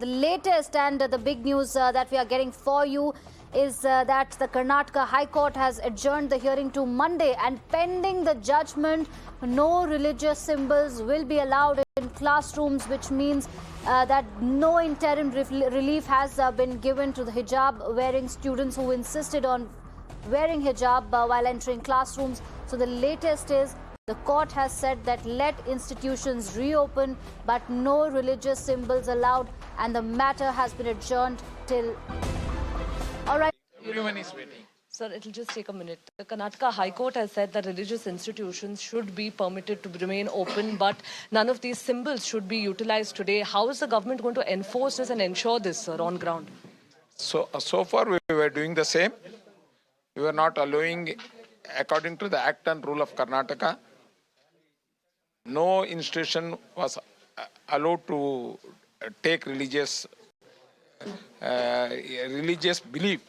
The latest and the big news that we are getting for you is that the Karnataka High Court has adjourned the hearing to Monday, and pending the judgment, no religious symbols will be allowed in classrooms, which means that no interim relief has been given to the hijab-wearing students who insisted on wearing hijab while entering classrooms. So the latest is the court has said that let institutions reopen, but no religious symbols allowed, and the matter has been adjourned till... All right. Everyone is waiting. Sir, it'll just take a minute. The Karnataka High Court has said that religious institutions should be permitted to remain open, but none of these symbols should be utilized today. How is the government going to enforce this and ensure this, sir, on ground? So far we were doing the same. We were not allowing, according to the Act and Rule of Karnataka, no institution was allowed to take religious belief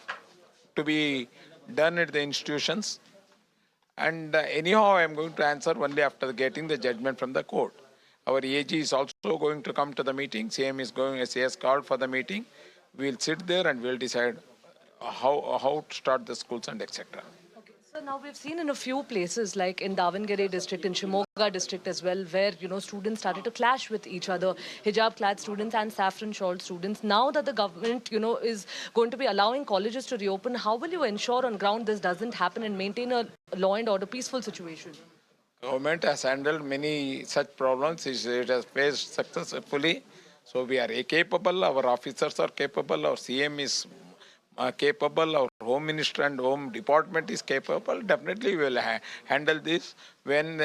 to be done at the institutions. And anyhow, I am going to answer only after getting the judgment from the court. Our AG is also going to come to the meeting. CM is going, as he has called for the meeting. We'll sit there and we'll decide how to start the schools and etc. Okay. So now we've seen in a few places, like in Davangere district, in Shimoga district as well, where, students started to clash with each other, hijab-clad students and saffron-shawl students. Now that the government, is going to be allowing colleges to reopen, how will you ensure on ground this doesn't happen and maintain a law and order peaceful situation? Government has handled many such problems. It has faced successfully. So we are capable, our officers are capable, our CM is capable, our Home Minister and Home Department is capable. Definitely we will handle this. When,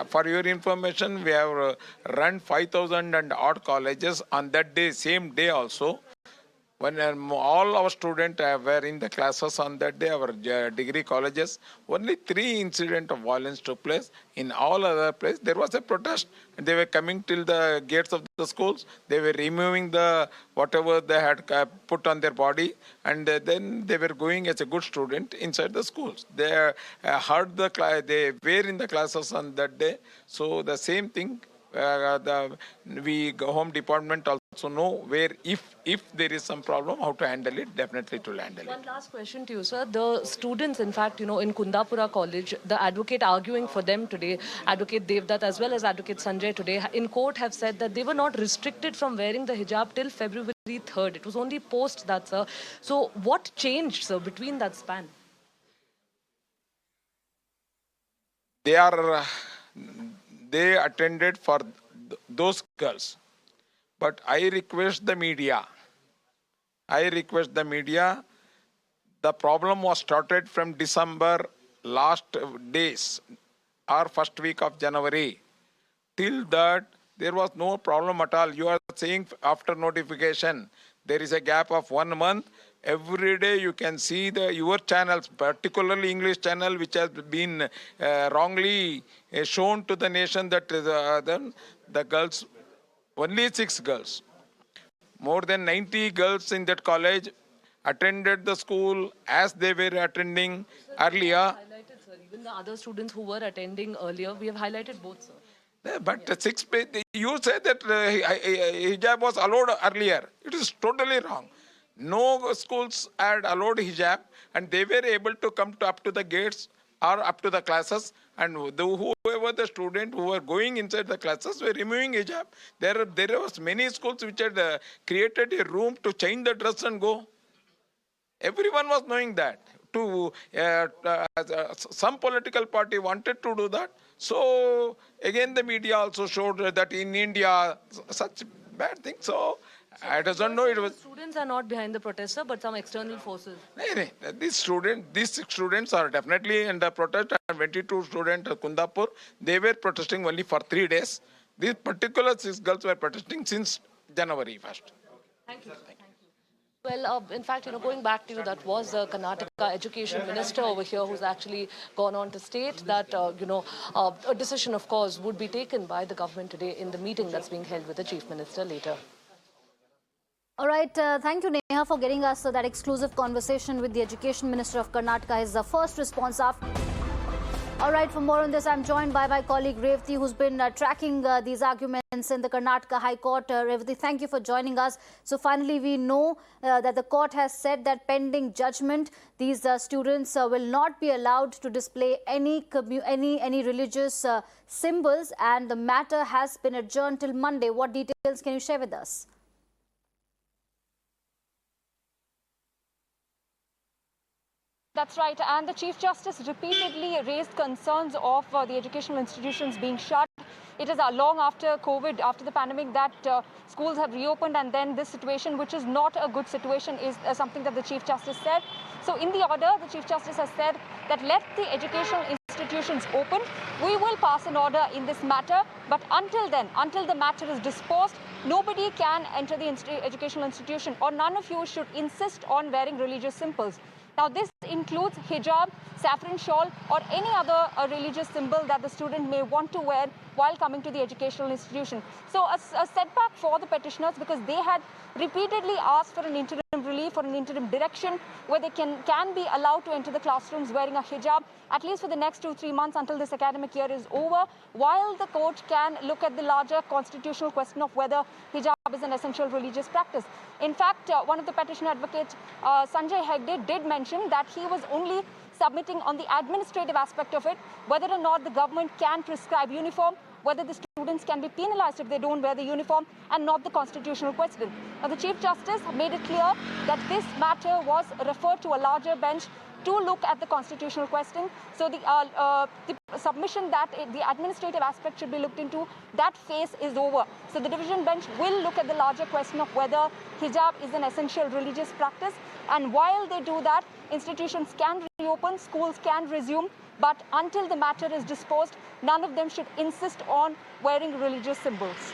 for your information, we have run 5,000 and odd colleges on that day, same day also. When all our students were in the classes on that day, our degree colleges, only 3 incidents of violence took place. In all other places, there was a protest. They were coming till the gates of the schools. They were removing the whatever they had put on their body, and then they were going as a good student inside the schools. They heard they were in the classes on that day. So the same thing. Home Department also know where if there is some problem, how to handle it. Definitely to handle it. One last question to you, sir. The students, in fact, in Kundapura College, the advocate arguing for them today, Advocate Devdutt as well as Advocate Sanjay today, in court have said that they were not restricted from wearing the hijab till February 3rd. It was only post that, sir. So what changed, sir, between that span? They attended for those girls. But I request the media. The problem was started from December last days or first week of January. Till that, there was no problem at all. You are saying after notification, there is a gap of 1 month. Every day you can see your channels, particularly English channel, which has been wrongly shown to the nation that the girls, only 6 girls, more than 90 girls in that college attended the school as they were attending earlier. Highlighted, sir. Even the other students who were attending earlier, we have highlighted both, sir. But you said that hijab was allowed earlier. It is totally wrong. No schools had allowed hijab, and they were able to come up to the gates or up to the classes, and whoever the student who were going inside the classes were removing hijab. There was many schools which had created a room to change the dress and go. Everyone was knowing that. Some political party wanted to do that. So again, the media also showed that in India such bad things. So I don't know. It was students are not behind the protest, sir, but some external forces. These students are definitely in the protest. And 22 students at Kundapur, they were protesting only for 3 days. These particular 6 girls were protesting since January 1st. Thank you. Well, in fact, going back to you, that was the Karnataka Education Minister over here who's actually gone on to state that, a decision, of course, would be taken by the government today in the meeting that's being held with the Chief Minister later. All right. Thank you, Neha, for getting us that exclusive conversation with the Education Minister of Karnataka. His first response after... All right, for more on this, I'm joined by my colleague Revati, who's been tracking these arguments in the Karnataka High Court. Revati, thank you for joining us. So finally, we know that the court has said that pending judgment, these students will not be allowed to display any religious symbols, and the matter has been adjourned till Monday. What details can you share with us? That's right, and the Chief Justice repeatedly raised concerns of the educational institutions being shut. It is long after COVID, after the pandemic, that schools have reopened, and then this situation, which is not a good situation, is something that the Chief Justice said. So in the order, the Chief Justice has said that let the educational institutions open. We will pass an order in this matter, but until then, until the matter is disposed, nobody can enter the educational institution, or none of you should insist on wearing religious symbols. Now, this includes hijab, saffron shawl, or any other religious symbol that the student may want to wear while coming to the educational institution. So a setback for the petitioners, because they had repeatedly asked for an interim relief or an interim direction where they can be allowed to enter the classrooms wearing a hijab, at least for the next 2-3 months until this academic year is over, while the court can look at the larger constitutional question of whether hijab is an essential religious practice. In fact, one of the petition advocates, Sanjay Hegde, did mention that he was only submitting on the administrative aspect of it, whether or not the government can prescribe uniform, whether the students can be penalized if they don't wear the uniform, and not the constitutional question. Now, the Chief Justice made it clear that this matter was referred to a larger bench to look at the constitutional question. So the submission that the administrative aspect should be looked into, that phase is over. So the division bench will look at the larger question of whether hijab is an essential religious practice. And while they do that, institutions can reopen, schools can resume, but until the matter is disposed, none of them should insist on wearing religious symbols.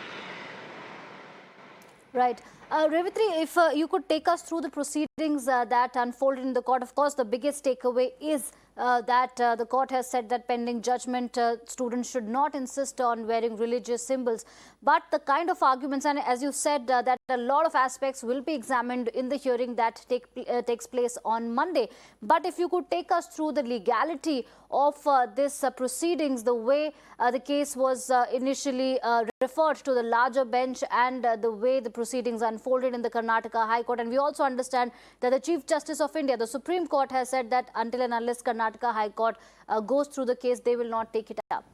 Right. Revati, if you could take us through the proceedings that unfolded in the court. Of course, the biggest takeaway is that the court has said that pending judgment, students should not insist on wearing religious symbols. But the kind of arguments, and as you said, that a lot of aspects will be examined in the hearing that takes place on Monday. But if you could take us through the legality of this proceedings, the way the case was initially referred to the larger bench, and the way the proceedings unfolded in the Karnataka High Court. And we also understand that the Chief Justice of India, the Supreme Court, has said that until and unless Karnataka High Court goes through the case, they will not take it up.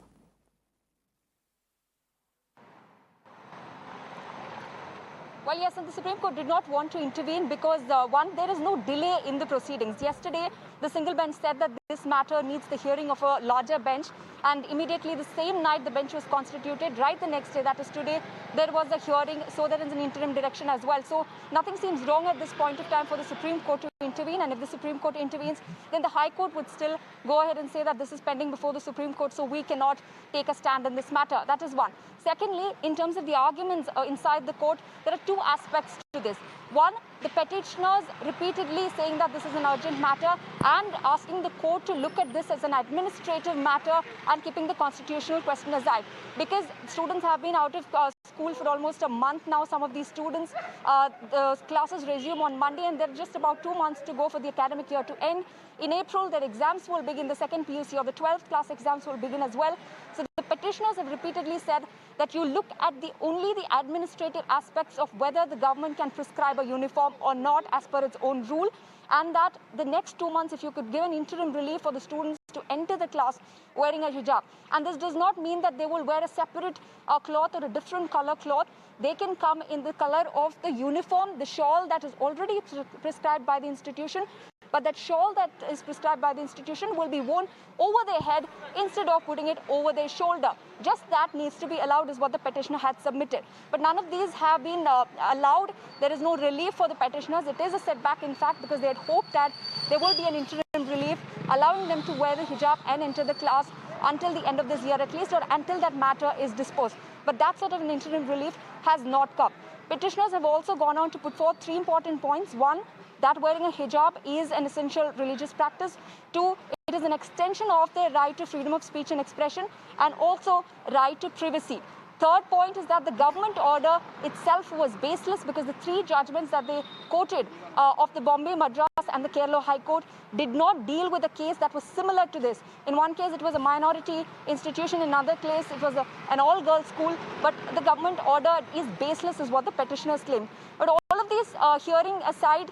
Well, yes, and the Supreme Court did not want to intervene because, one, there is no delay in the proceedings. Yesterday, the single bench said that this matter needs the hearing of a larger bench, and immediately the same night the bench was constituted. Right the next day, that is today, there was a hearing, so there is an interim direction as well. So nothing seems wrong at this point of time for the Supreme Court to intervene, and if the Supreme Court intervenes, then the High Court would still go ahead and say that this is pending before the Supreme Court, so we cannot take a stand in this matter. That is one. Secondly, in terms of the arguments inside the court, there are two aspects to this. One, the petitioners repeatedly saying that this is an urgent matter and asking the court to look at this as an administrative matter and keeping the constitutional question aside. Because students have been out of school for almost a month now, some of these students. The classes resume on Monday, and there are just about 2 months to go for the academic year to end. In April, their exams will begin. The second PUC or the 12th class exams will begin as well. So the petitioners have repeatedly said that you look at only the administrative aspects of whether the government can prescribe a uniform or not as per its own rule, and that the next 2 months, if you could give an interim relief for the students to enter the class wearing a hijab. And this does not mean that they will wear a separate cloth or a different color cloth. They can come in the color of the uniform, the shawl that is already prescribed by the institution. But that shawl that is prescribed by the institution will be worn over their head instead of putting it over their shoulder. Just that needs to be allowed is what the petitioner had submitted. But none of these have been allowed. There is no relief for the petitioners. It is a setback, in fact, because they had hoped that there will be an interim relief allowing them to wear the hijab and enter the class until the end of this year at least, or until that matter is disposed. But that sort of an interim relief has not come. Petitioners have also gone on to put forth 3 important points. One, that wearing a hijab is an essential religious practice. 2, it is an extension of their right to freedom of speech and expression, and also right to privacy. Third point is that the government order itself was baseless because the three judgments that they quoted of the Bombay, Madras and the Kerala High Court did not deal with a case that was similar to this. In one case, it was a minority institution. In another case, it was an all-girls school. But the government order is baseless is what the petitioners claim. But all of these hearing aside,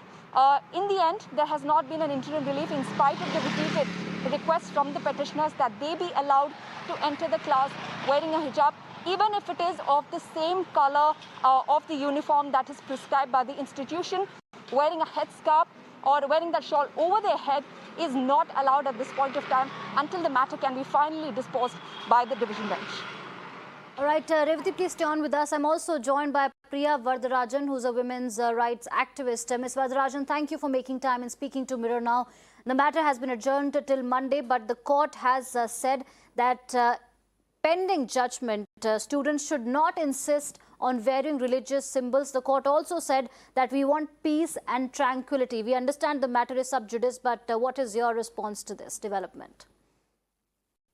in the end, there has not been an interim relief in spite of the repeated requests from the petitioners that they be allowed to enter the class wearing a hijab, even if it is of the same color of the uniform that is prescribed by the institution. Wearing a headscarf or wearing that shawl over their head is not allowed at this point of time until the matter can be finally disposed by the division bench. All right, Revati, please stay on with us. I'm also joined by Priya Vardarajan, who's a women's rights activist. Ms. Vardarajan, thank you for making time and speaking to Mirror Now. The matter has been adjourned till Monday, but the court has said that pending judgment, students should not insist on wearing religious symbols. The court also said that we want peace and tranquility. We understand the matter is sub judice, but what is your response to this development?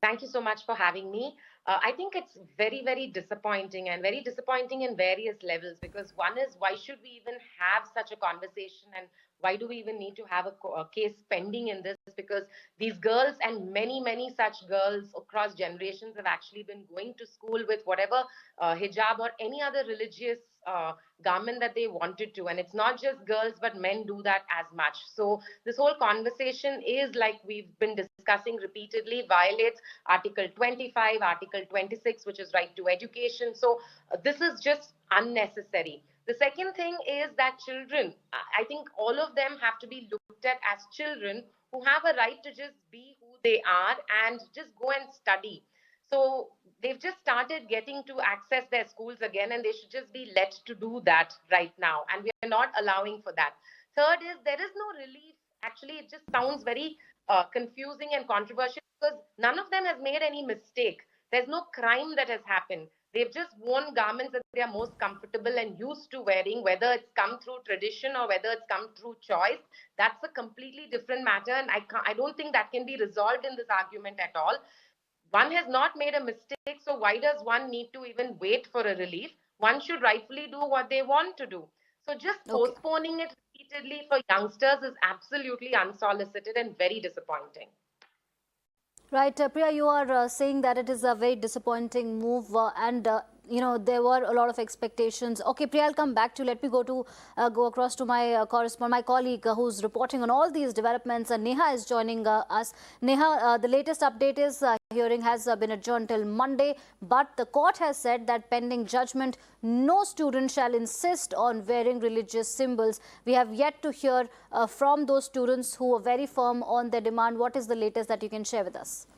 Thank you so much for having me. I think it's very, very disappointing and very disappointing in various levels, because one is, why should we even have such a conversation, and why do we even need to have a case pending in this? Because these girls and many, many such girls across generations have actually been going to school with whatever hijab or any other religious garment that they wanted to. And it's not just girls, but men do that as much. So this whole conversation is, like we've been discussing repeatedly, violates Article 25, Article 26, which is right to education. So this is just unnecessary. The second thing is that children, I think all of them have to be looked at as children who have a right to just be who they are and just go and study. So they've just started getting to access their schools again, and they should just be let to do that right now. And we are not allowing for that. Third is, there is no relief. Actually, it just sounds very confusing and controversial, because none of them has made any mistake. There's no crime that has happened. They've just worn garments that they are most comfortable and used to wearing, whether it's come through tradition or whether it's come through choice. That's a completely different matter, and I don't think that can be resolved in this argument at all. One has not made a mistake, so why does one need to even wait for a relief? One should rightfully do what they want to do. So just postponing it repeatedly for youngsters is absolutely unsolicited and very disappointing. Right, Priya, you are saying that it is a very disappointing move and you know, there were a lot of expectations. Okay, Priya, I'll come back to you. Let me go across to my my colleague who's reporting on all these developments. Neha is joining us. Neha, the latest update is hearing has been adjourned till Monday, but the court has said that pending judgment, no student shall insist on wearing religious symbols. We have yet to hear from those students who are very firm on their demand. What is the latest that you can share with us?